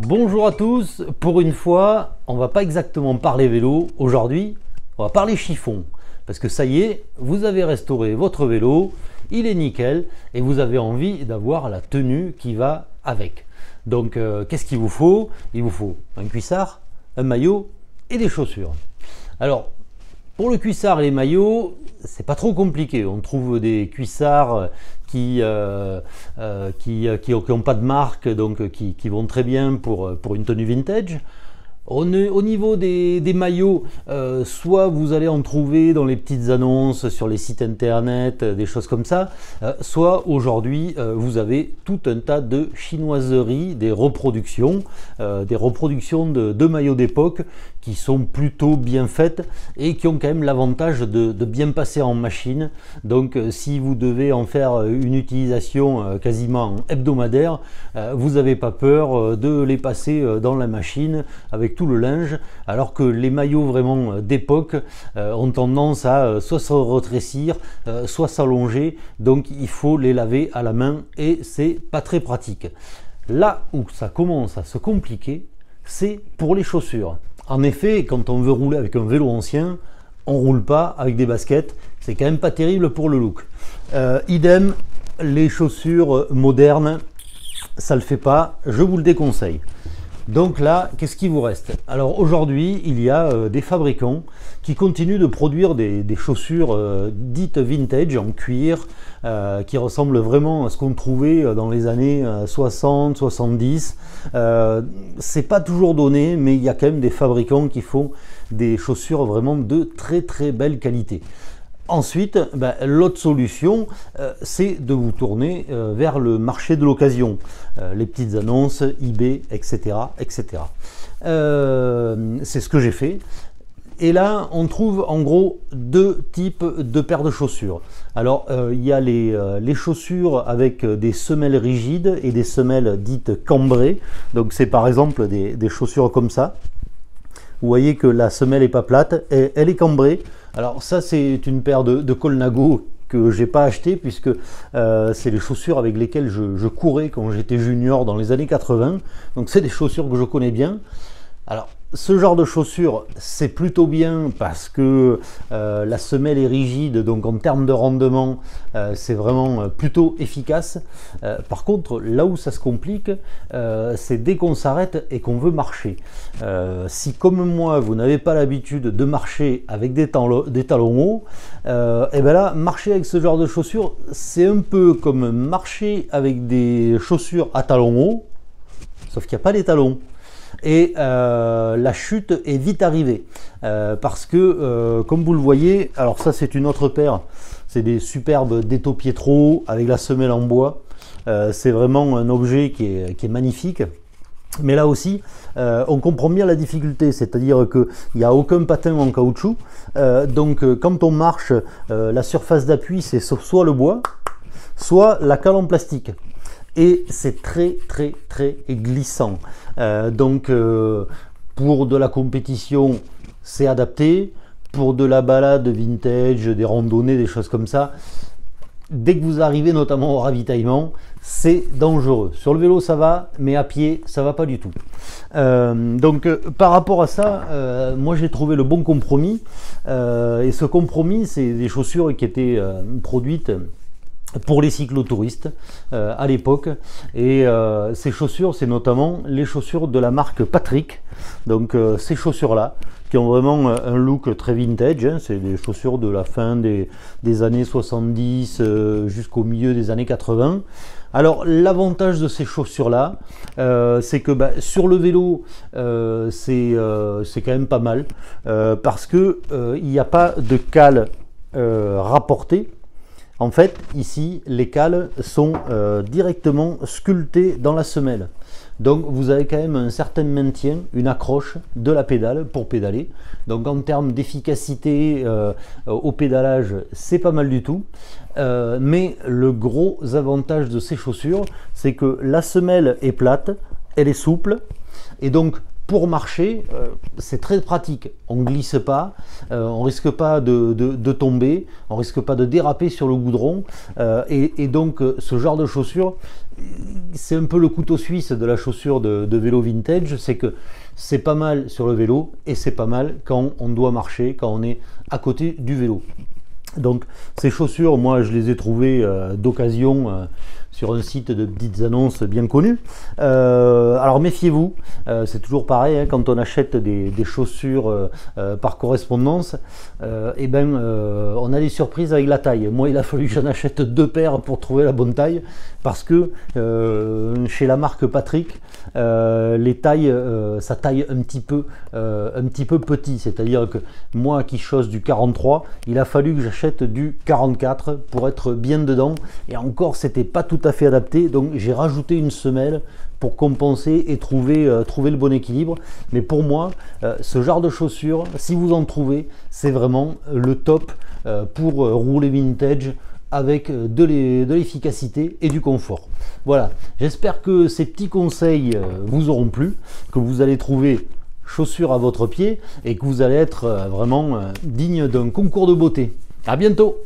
Bonjour à tous, pour une fois, on va pas exactement parler vélo aujourd'hui, on va parler chiffon. Parce que ça y est, vous avez restauré votre vélo, il est nickel et vous avez envie d'avoir la tenue qui va avec. Donc qu'est-ce qu'il vous faut? Il vous faut un cuissard, un maillot et des chaussures. Alors pour le cuissard et les maillots, c'est pas trop compliqué. On trouve des cuissards qui n'ont pas de marque, donc qui vont très bien pour une tenue vintage. Au niveau des maillots, soit vous allez en trouver dans les petites annonces sur les sites internet, des choses comme ça, soit aujourd'hui vous avez tout un tas de chinoiseries, des reproductions de maillots d'époque qui sont plutôt bien faites et qui ont quand même l'avantage de bien passer en machine. Donc si vous devez en faire une utilisation quasiment hebdomadaire, vous n'avez pas peur de les passer dans la machine avec tout le linge, alors que les maillots vraiment d'époque ont tendance à soit se retrécir, soit s'allonger, donc il faut les laver à la main et c'est pas très pratique. Là où ça commence à se compliquer, c'est pour les chaussures. En effet, quand on veut rouler avec un vélo ancien, on roule pas avec des baskets, c'est quand même pas terrible pour le look. Idem, les chaussures modernes, ça le fait pas, je vous le déconseille. Donc là, qu'est-ce qui vous reste? Alors aujourd'hui, il y a des fabricants qui continuent de produire des chaussures dites vintage en cuir, qui ressemblent vraiment à ce qu'on trouvait dans les années 60, 70. C'est pas toujours donné, mais il y a quand même des fabricants qui font des chaussures vraiment de très très belle qualité. Ensuite, l'autre solution, c'est de vous tourner vers le marché de l'occasion, les petites annonces, eBay, etc. etc. C'est ce que j'ai fait. Et là, on trouve en gros deux types de paires de chaussures. Alors, il y a les chaussures avec des semelles rigides et des semelles dites cambrées. Donc, c'est par exemple des chaussures comme ça. Vous voyez que la semelle n'est pas plate, et elle est cambrée. Alors ça, c'est une paire de Colnago que j'ai pas acheté puisque c'est les chaussures avec lesquelles je courais quand j'étais junior dans les années 80. Donc c'est des chaussures que je connais bien. Alors ce genre de chaussures, c'est plutôt bien parce que la semelle est rigide, donc en termes de rendement, c'est vraiment plutôt efficace. Par contre, là où ça se complique, c'est dès qu'on s'arrête et qu'on veut marcher. Si comme moi, vous n'avez pas l'habitude de marcher avec des talons hauts, et bien là, marcher avec ce genre de chaussures, c'est un peu comme marcher avec des chaussures à talons hauts, sauf qu'il n'y a pas les talons. Et la chute est vite arrivée parce que comme vous le voyez, alors ça c'est une autre paire, c'est des superbes Detto Pietro avec la semelle en bois. C'est vraiment un objet qui est magnifique. Mais là aussi, on comprend bien la difficulté, c'est-à-dire qu'il n'y a aucun patin en caoutchouc. Donc quand on marche, la surface d'appui c'est soit le bois, soit la cale en plastique. Et c'est très très très glissant. Donc pour de la compétition, c'est adapté. Pour de la balade vintage, des randonnées, des choses comme ça, dès que vous arrivez notamment au ravitaillement, c'est dangereux. Sur le vélo ça va, mais à pied ça va pas du tout. Donc par rapport à ça, moi j'ai trouvé le bon compromis. Et ce compromis, c'est des chaussures qui étaient produites pour les cyclotouristes à l'époque, et ces chaussures, c'est notamment les chaussures de la marque Patrick. Donc ces chaussures là qui ont vraiment un look très vintage, hein. C'est des chaussures de la fin des années 70 jusqu'au milieu des années 80. Alors l'avantage de ces chaussures là, c'est que sur le vélo c'est quand même pas mal, parce que il n'y a pas de cale rapportée. En fait, ici, les cales sont directement sculptées dans la semelle. Donc, vous avez quand même un certain maintien, une accroche de la pédale pour pédaler. Donc, en termes d'efficacité au pédalage, c'est pas mal du tout. Mais le gros avantage de ces chaussures, c'est que la semelle est plate, elle est souple. Et donc, pour marcher, c'est très pratique. On ne glisse pas, on risque pas de tomber, on risque pas de déraper sur le goudron. Et donc, ce genre de chaussures, c'est un peu le couteau suisse de la chaussure de vélo vintage. C'est que c'est pas mal sur le vélo et c'est pas mal quand on doit marcher, quand on est à côté du vélo. Donc ces chaussures, moi je les ai trouvées d'occasion sur un site de petites annonces bien connu. Alors méfiez-vous, c'est toujours pareil, hein, quand on achète des chaussures par correspondance, on a des surprises avec la taille. Moi il a fallu que j'en achète 2 paires pour trouver la bonne taille, parce que chez la marque Patrick, les tailles, ça taille un petit peu petit, c'est-à-dire que moi qui chausse du 43, il a fallu que j'achète du 44 pour être bien dedans, et encore c'était pas tout à fait adapté, donc j'ai rajouté une semelle pour compenser et trouver le bon équilibre. Mais pour moi, ce genre de chaussures, si vous en trouvez, c'est vraiment le top pour rouler vintage avec de l'efficacité et du confort. Voilà, j'espère que ces petits conseils vous auront plu, que vous allez trouver chaussures à votre pied et que vous allez être vraiment digne d'un concours de beauté. À bientôt!